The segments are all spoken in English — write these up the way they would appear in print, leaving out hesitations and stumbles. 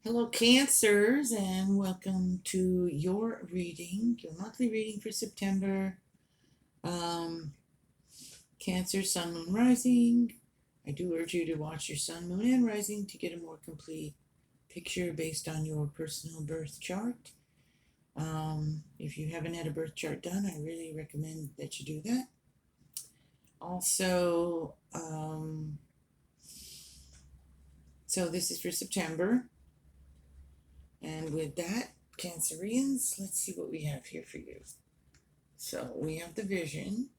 Hello, Cancers, and welcome to your reading, your monthly reading for September. Um, Cancer, Sun, Moon, Rising. I do urge you to watch your Sun, Moon, and Rising to get a more complete picture based on your personal birth chart. If you haven't had a birth chart done, I really recommend that you do that. Also, so this is for September. And with that, Cancerians, let's see what we have here for you. So we have the vision,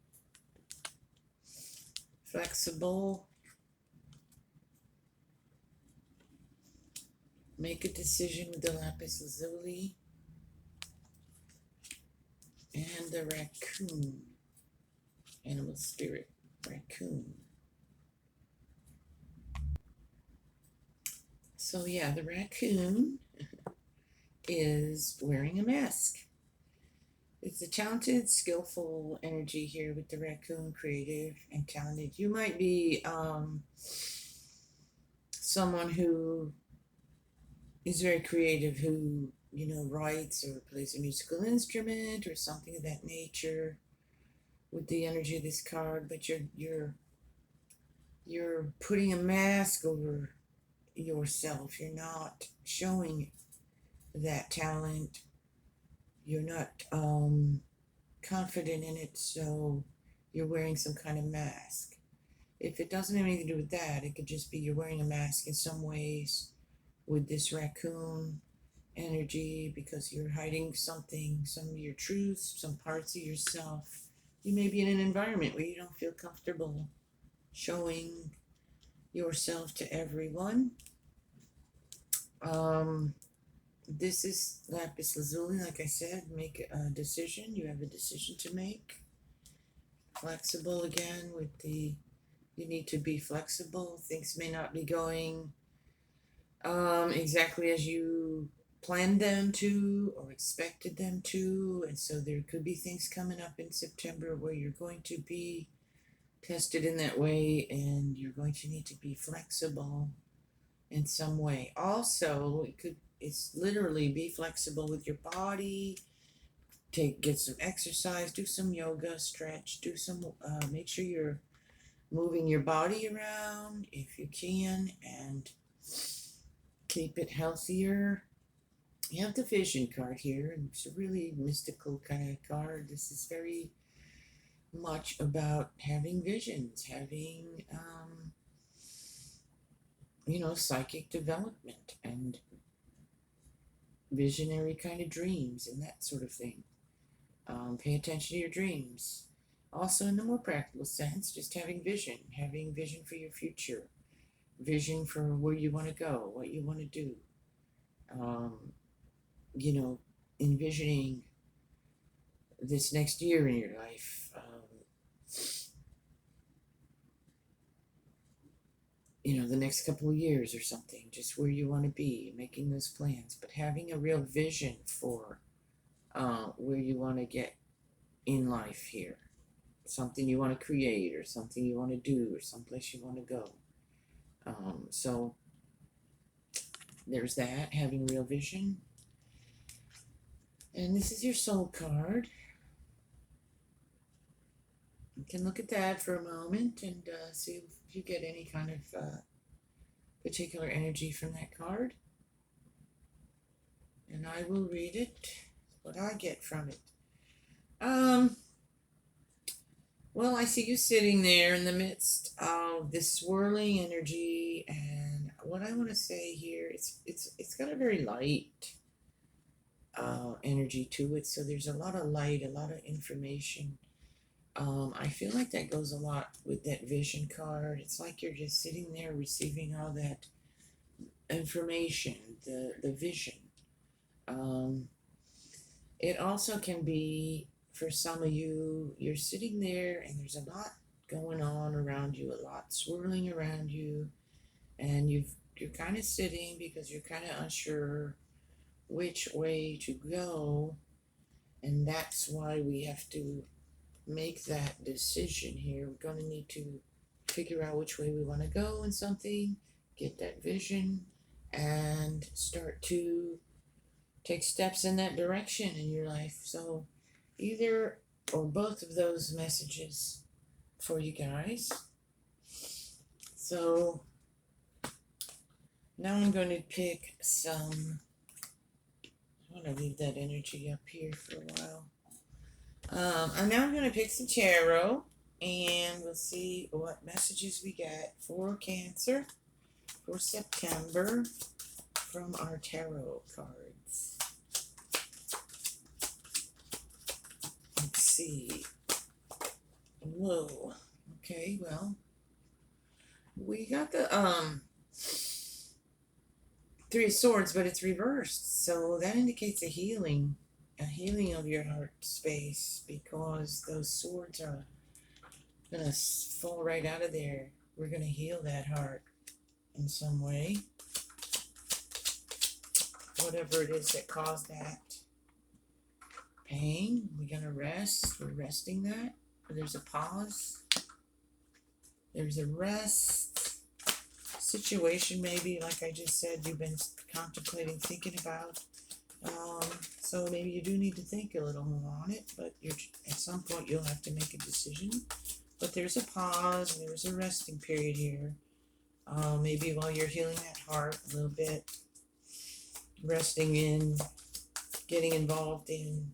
flexible, make a decision with the lapis lazuli, and the raccoon, animal spirit, raccoon. So yeah, the raccoon is wearing a mask. It's a talented, skillful energy here with the raccoon, creative and talented. You might be someone who is very creative, who writes or plays a musical instrument or something of that nature with the energy of this card. But you're putting a mask over yourself. You're not showing that talent. You're not confident in it, so you're wearing some kind of mask. If it doesn't have anything to do with that, it could just be you're wearing a mask in some ways with this raccoon energy because you're hiding something, some of your truths, some parts of yourself. You may be in an environment where you don't feel comfortable showing yourself to everyone. Um, this is lapis lazuli, like I said. Make a decision. You have a decision to make. Flexible again with the. You need to be flexible. Things may not be going exactly as you planned them to or expected them to, and so there could be things coming up in September where you're going to be tested in that way, and you're going to need to be flexible in some way. Also, it's literally be flexible with your body. Get some exercise, do some yoga, stretch, do some make sure you're moving your body around if you can, and keep it healthier. You have the vision card here, and it's a really mystical kind of card. This is very much about having visions, having psychic development and visionary kind of dreams and that sort of thing. Pay attention to your dreams. Also, in the more practical sense, just having vision for your future, vision for where you want to go, what you want to do. Um, you know, Envisioning this next year in your life. The next couple of years or something, just where you want to be, making those plans, but having a real vision for where you want to get in life here, something you want to create or something you want to do or someplace you want to go. So there's that, having real vision. And this is your soul card. You can look at that for a moment and see if you get any kind of particular energy from that card. And I will read it, what I get from it. Well, I see you sitting there in the midst of this swirling energy, and what I want to say here, it's got a very light energy to it. So there's a lot of light, a lot of information. I feel like that goes a lot with that vision card. It's like you're just sitting there receiving all that information, the vision. Um, it also can be for some of you, you're sitting there and there's a lot going on around you, a lot swirling around you, and you're kind of sitting because you're kind of unsure which way to go, and that's why we have to make that decision here. We're going to need to figure out which way we want to go in something, get that vision, and start to take steps in that direction in your life. So, either or both of those messages for you guys. So, now I'm going to pick some. I want to leave that energy up here for a while. And now I'm going to pick some tarot, and we'll see what messages we get for Cancer for September from our tarot cards. Let's see. Whoa. Okay, well, we got the Three of Swords, but it's reversed. So that indicates a healing of your heart space, because those swords are going to fall right out of there. We're going to heal that heart in some way. Whatever it is that caused that pain, we're going to rest. We're resting that. There's a pause. There's a rest. Situation, maybe, like I just said, you've been contemplating, thinking about. So maybe you do need to think a little more on it, but at some point you'll have to make a decision. But there's a pause, there's a resting period here. Maybe while you're healing that heart a little bit, resting in, getting involved in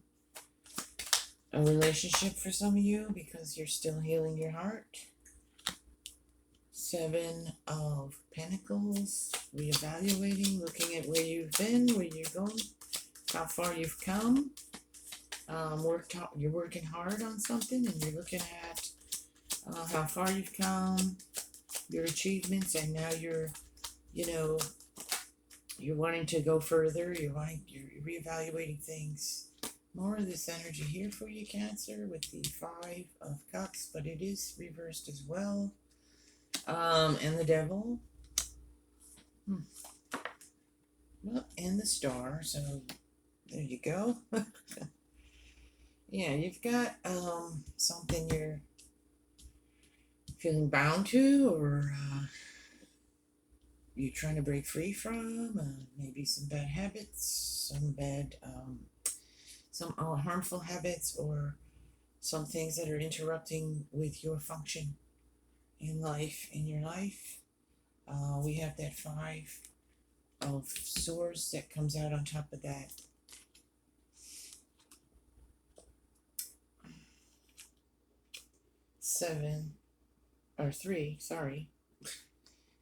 a relationship for some of you because you're still healing your heart. Seven of Pentacles, reevaluating, looking at where you've been, where you're going, how far you've come. You're working hard on something, and you're looking at how far you've come, your achievements, and now you're wanting to go further. You're reevaluating things. More of this energy here for you, Cancer, with the Five of Cups, but it is reversed as well. And the Devil. Well, and the Star, so there you go. Yeah, you've got something you're feeling bound to, or you're trying to break free from, maybe some bad habits, some harmful habits, or some things that are interrupting with your function in your life. We have that Five of Swords that comes out on top of that. Three, sorry.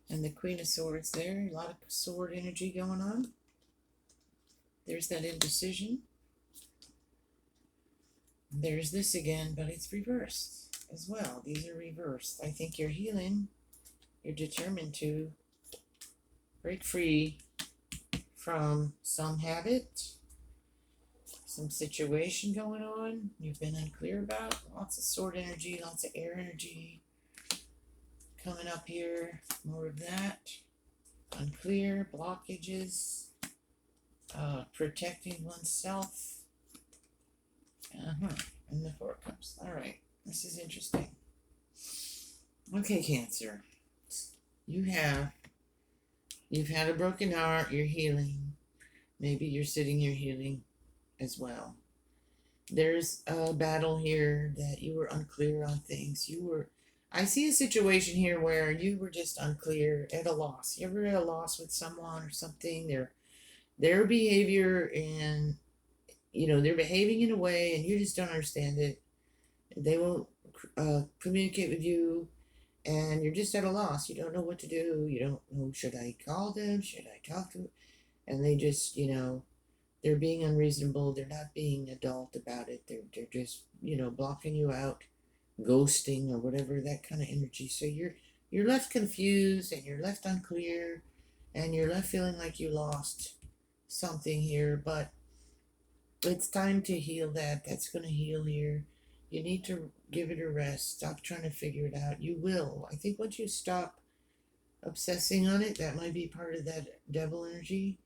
And the Queen of Swords there, a lot of sword energy going on. There's that indecision. There's this again, but it's reversed as well. These are reversed. I think you're healing. You're determined to break free from some habit, some situation going on you've been unclear about. Lots of sword energy, lots of air energy coming up here. More of that. Unclear, blockages, protecting oneself. And the Four of Cups. All right, this is interesting. Okay, Cancer. You've had a broken heart. You're healing. Maybe you're sitting here healing as well. There's a battle here that you were unclear on things. I see a situation here where you were just unclear, at a loss. You ever at a loss with someone or something? Their behavior, and they're behaving in a way and you just don't understand it. They won't communicate with you, and you're just at a loss. You don't know what to do. You don't know, should I call them? Should I talk to them? And they just, they're being unreasonable. They're not being adult about it. They're just, blocking you out, ghosting, or whatever, that kind of energy. So you're left confused, and you're left unclear, and you're left feeling like you lost something here, but it's time to heal that. That's going to heal here. You need to give it a rest. Stop trying to figure it out. You will. I think once you stop obsessing on it, that might be part of that Devil energy.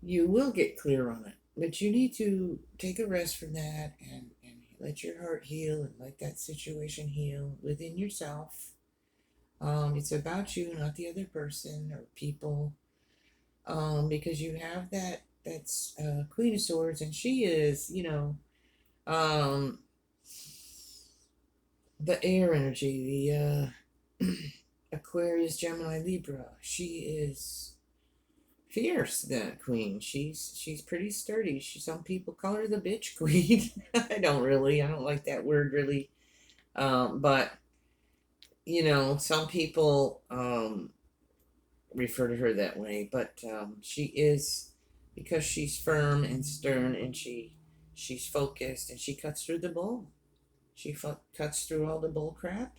You will get clear on it. But you need to take a rest from that, and let your heart heal, and let that situation heal within yourself. It's about you, not the other person or people. Because you have that's Queen of Swords, and she is, um, the air energy, the Aquarius, Gemini, Libra. She is fierce, that queen. She's pretty sturdy. Some people call her the bitch queen. I don't really. I don't like that word really. But some people refer to her that way. But she is, because she's firm and stern, and she's focused, and she cuts through the bull. Cuts through all the bull crap,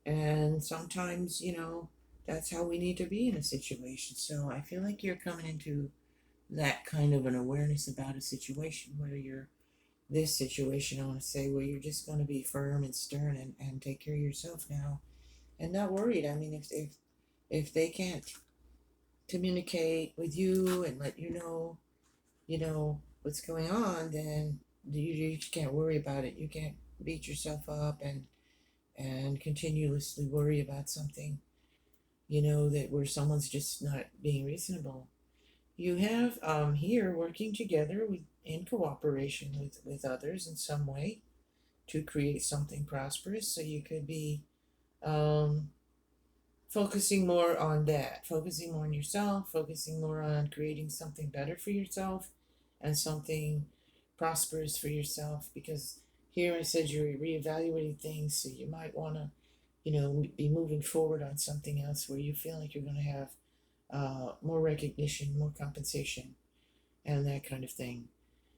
and sometimes that's how we need to be in a situation. So I feel like you're coming into that kind of an awareness about a situation where you're this situation, I want to say, where you're just going to be firm and stern, and take care of yourself now, and not worried. I mean, if they can't communicate with you and let what's going on, then you can't worry about it. You can't beat yourself up and continuously worry about something, that where someone's just not being reasonable. You have here working together in cooperation with others in some way to create something prosperous. So you could be um, focusing more on that, focusing more on yourself, focusing more on creating something better for yourself and something prosperous for yourself. Because here I said you're reevaluating things, so you might want to, be moving forward on something else where you feel like you're going to have more recognition, more compensation, and that kind of thing.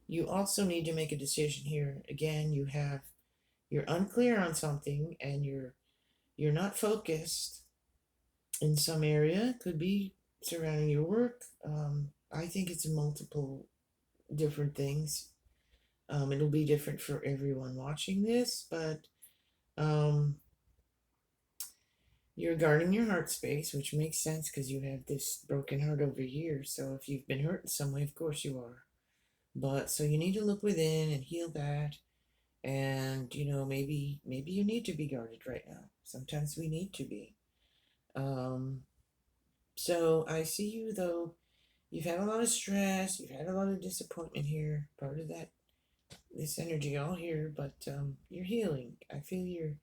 You also need to make a decision here. Again, you're unclear on something, and you're not focused in some area. It could be surrounding your work. I think it's multiple different things. It'll be different for everyone watching this, but um, you're guarding your heart space, which makes sense because you have this broken heart over here. So if you've been hurt in some way, of course you are. But so you need to look within and heal that. And maybe you need to be guarded right now. Sometimes we need to be. Um, so I see you though. You've had a lot of stress. You've had a lot of disappointment here. Part of that, this energy all here. But you're healing. I feel you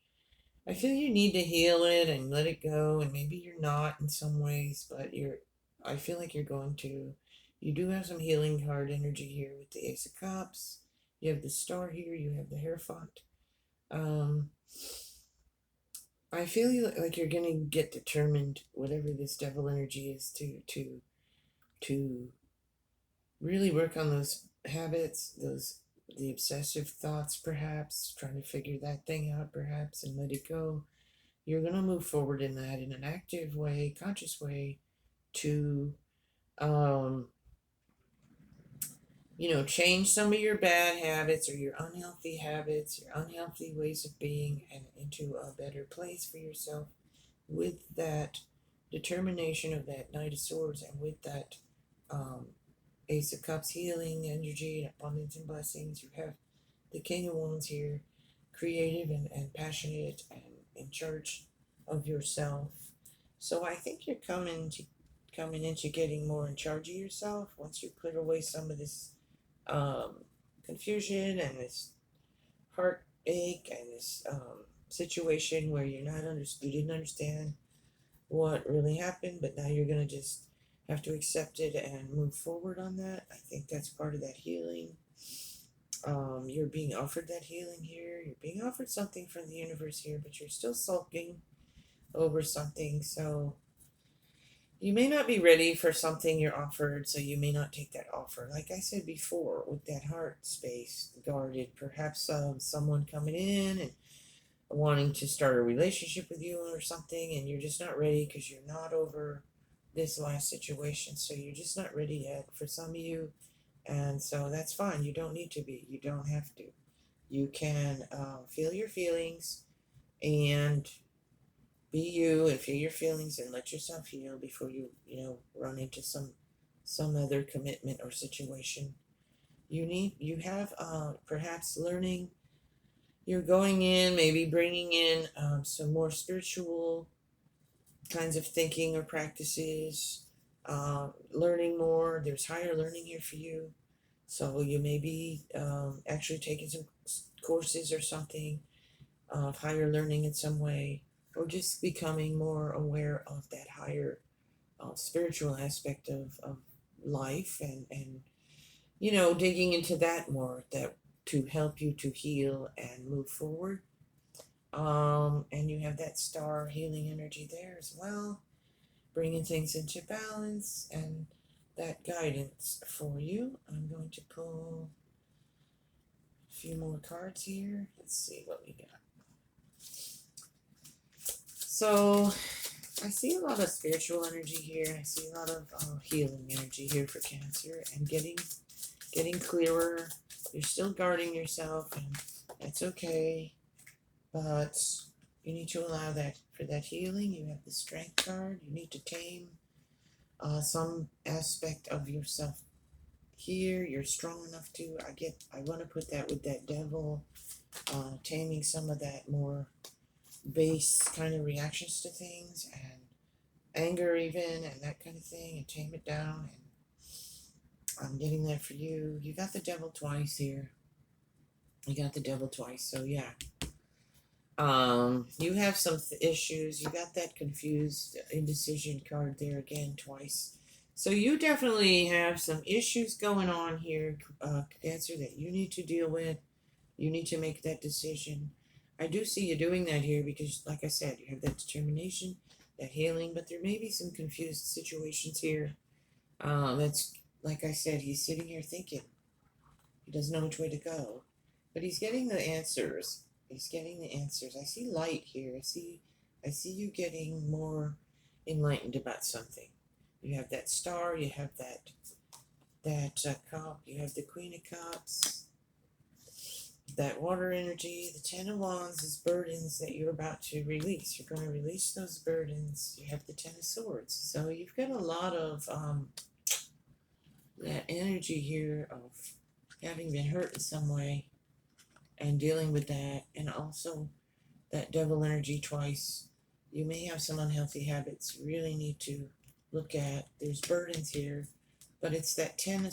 need to heal it and let it go. And maybe you're not in some ways, but you're. I feel like you're going to. You do have some healing card energy here with the Ace of Cups. You have the Star here. You have the Hierophant. Um, I feel like you're gonna get determined, whatever this devil energy is, to really work on those habits, those the obsessive thoughts, perhaps trying to figure that thing out, perhaps, and let it go. You're gonna move forward in that in an active way, conscious way, to um, change some of your bad habits or your unhealthy habits, your unhealthy ways of being, and into a better place for yourself with that determination of that Knight of Swords, and with that um, Ace of Cups healing energy, abundance and blessings. You have the King of Wands here, creative and passionate and in charge of yourself. So I think you're coming into getting more in charge of yourself once you clear away some of this um, confusion and this heartache and this situation where you didn't understand what really happened, but now you're going to just have to accept it and move forward on that. I think that's part of that healing. You're being offered that healing here. You're being offered something from the universe here, but you're still sulking over something. So you may not be ready for something you're offered, so you may not take that offer. Like I said before, with that heart space guarded, perhaps someone coming in and wanting to start a relationship with you or something, and you're just not ready because you're not over this last situation. So you're just not ready yet for some of you, and so that's fine. You don't need to be. You don't have to. You can feel your feelings and be you and feel your feelings and let yourself heal before run into some other commitment or situation. You have perhaps learning. You're going in, maybe bringing in some more spiritual kinds of thinking or practices, learning more. There's higher learning here for you. So you may be actually taking some courses or something of higher learning in some way, or just becoming more aware of that higher spiritual aspect of life and digging into that more that to help you to heal and move forward. And you have that star healing energy there as well, bringing things into balance and that guidance for you. I'm going to pull a few more cards here. Let's see what we got. So I see a lot of spiritual energy here. I see a lot of healing energy here for Cancer and getting clearer. You're still guarding yourself, and that's okay. But you need to allow that for that healing. You have the Strength card. You need to tame some aspect of yourself here. You're strong enough to. I want to put that with that Devil, taming some of that more base kind of reactions to things and anger even and that kind of thing, and tame it down. And I'm getting that for you. You got the Devil twice here. You got the Devil twice, so yeah. You have some issues. You got that confused indecision card there again twice. So you definitely have some issues going on here, Cancer, that you need to deal with. You need to make that decision. I do see you doing that here because, like I said, you have that determination, that healing, but there may be some confused situations here. That's, like I said, he's sitting here thinking. He doesn't know which way to go, but he's getting the answers. He's getting the answers. I see light here. I see you getting more enlightened about something. You have that star. You have that cup. You have the Queen of Cups. That water energy. The Ten of Wands is burdens that you're about to release. You're going to release those burdens. You have the Ten of Swords. So you've got a lot of that energy here of having been hurt in some way and dealing with that, and also that Devil energy twice. You may have some unhealthy habits you really need to look at. There's burdens here, but it's that 10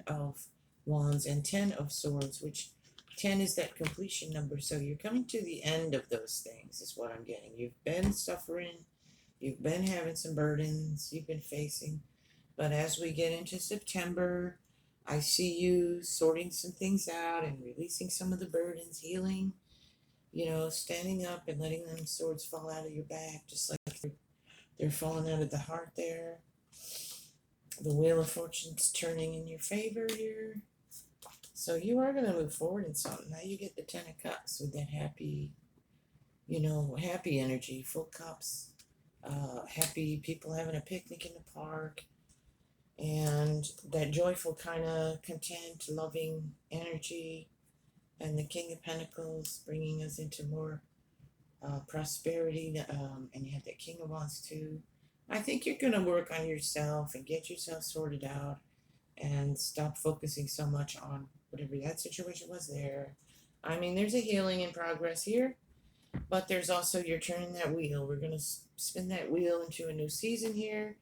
of Wands and 10 of Swords, which 10 is that completion number. So you're coming to the end of those things, is what I'm getting. You've been suffering, you've been having some burdens, you've been facing, but as we get into September, I see you sorting some things out and releasing some of the burdens, healing, standing up and letting them swords fall out of your back, just like they're falling out of the heart there. The Wheel of Fortune's turning in your favor here. So you are going to move forward in something. Now you get the Ten of Cups with that happy, happy energy, full cups, happy people having a picnic in the park, and that joyful kind of content, loving energy, and the King of Pentacles bringing us into more prosperity, and you have that King of Wands too. I think you're going to work on yourself and get yourself sorted out and stop focusing so much on whatever that situation was there. I mean, there's a healing in progress here, but there's also, you're turning that wheel. We're going to spin that wheel into a new season here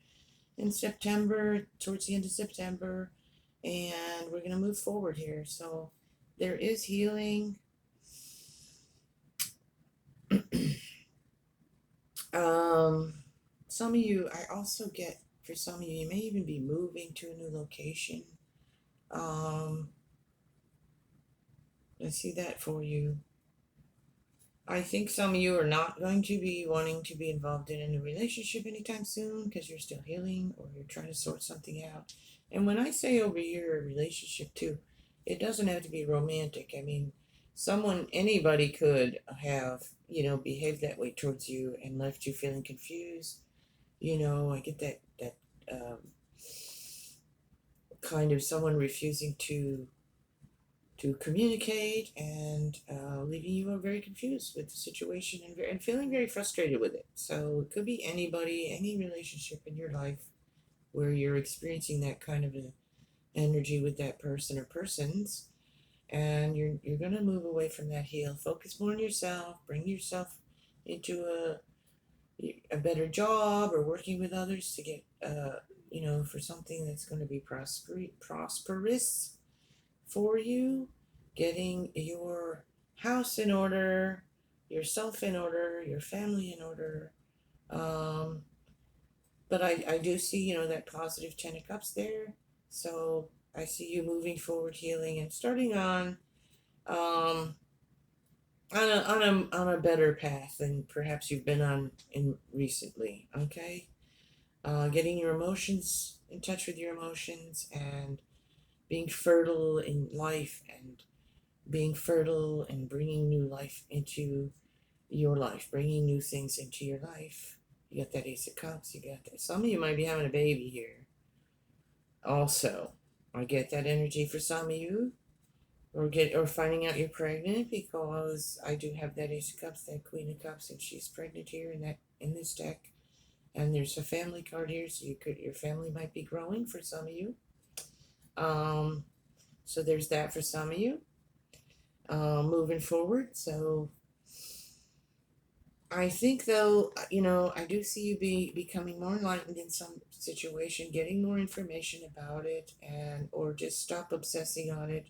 in September, towards the end of September, and we're going to move forward here. So there is healing. Some of you, I also get, for some of you, you may even be moving to a new location. I see that for you. I think some of you are not going to be wanting to be involved in a new relationship anytime soon because you're still healing or you're trying to sort something out. And when I say over here a relationship too, it doesn't have to be romantic. I mean, anybody could have, behaved that way towards you and left you feeling confused. I get that kind of someone refusing to communicate and leaving you very confused with the situation and feeling very frustrated with it. So it could be anybody, any relationship in your life where you're experiencing that kind of an energy with that person or persons, and you're going to move away from that, heal, focus more on yourself, bring yourself into a better job or working with others to get, for something that's going to be prosperous for you, getting your house in order, yourself in order, your family in order. Um, but I do see, that positive Ten of Cups there. So I see you moving forward, healing, and starting um, on a better path than perhaps you've been on in recently. Okay, getting your emotions in touch with your emotions and being fertile in life and being fertile and bringing new life into your life, bringing new things into your life. You got that Ace of Cups. You got that. Some of you might be having a baby here. Also, I get that energy for some of you, or finding out you're pregnant, because I do have that Ace of Cups, that Queen of Cups, and she's pregnant here in this deck. And there's a family card here, so your family might be growing for some of you. So there's that for some of you. Moving forward, so I think, though, I do see you becoming more enlightened in some situation, getting more information about it, or just stop obsessing on it,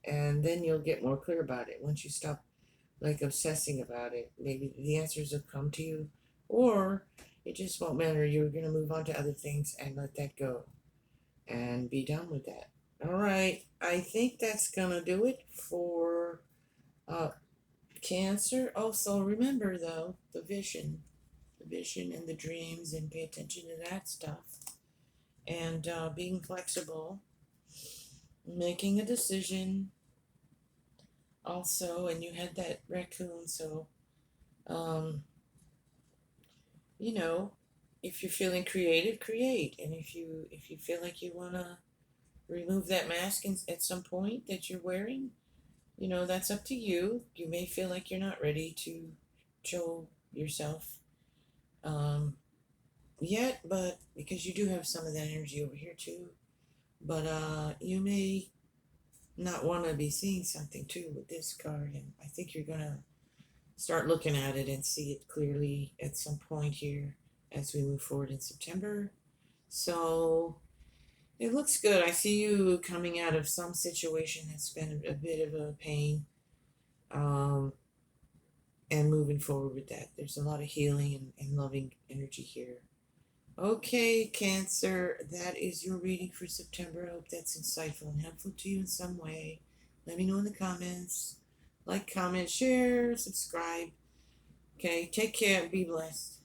and then you'll get more clear about it. Once you stop like obsessing about it, maybe the answers will come to you, or it just won't matter. You're gonna move on to other things and let that go and be done with that. All right, I think that's gonna do it for uh, Cancer. Also, remember, though, the vision and the dreams, and pay attention to that stuff. And being flexible, making a decision. Also, and you had that raccoon, so um, you know, if you're feeling creative, create. And if you feel like you wanna remove that mask at some point that you're wearing, that's up to you. You may feel like you're not ready to show yourself yet, but because you do have some of that energy over here too. But you may not want to be seeing something too with this card, and I think you're gonna start looking at it and see it clearly at some point here as we move forward in September. So it looks good. I see you coming out of some situation that's been a bit of a pain, um, and moving forward with that. There's a lot of healing and loving energy here. Okay, Cancer, that is your reading for September. I hope that's insightful and helpful to you in some way. Let me know in the comments. Like, comment, share, subscribe. Okay, take care. Be blessed.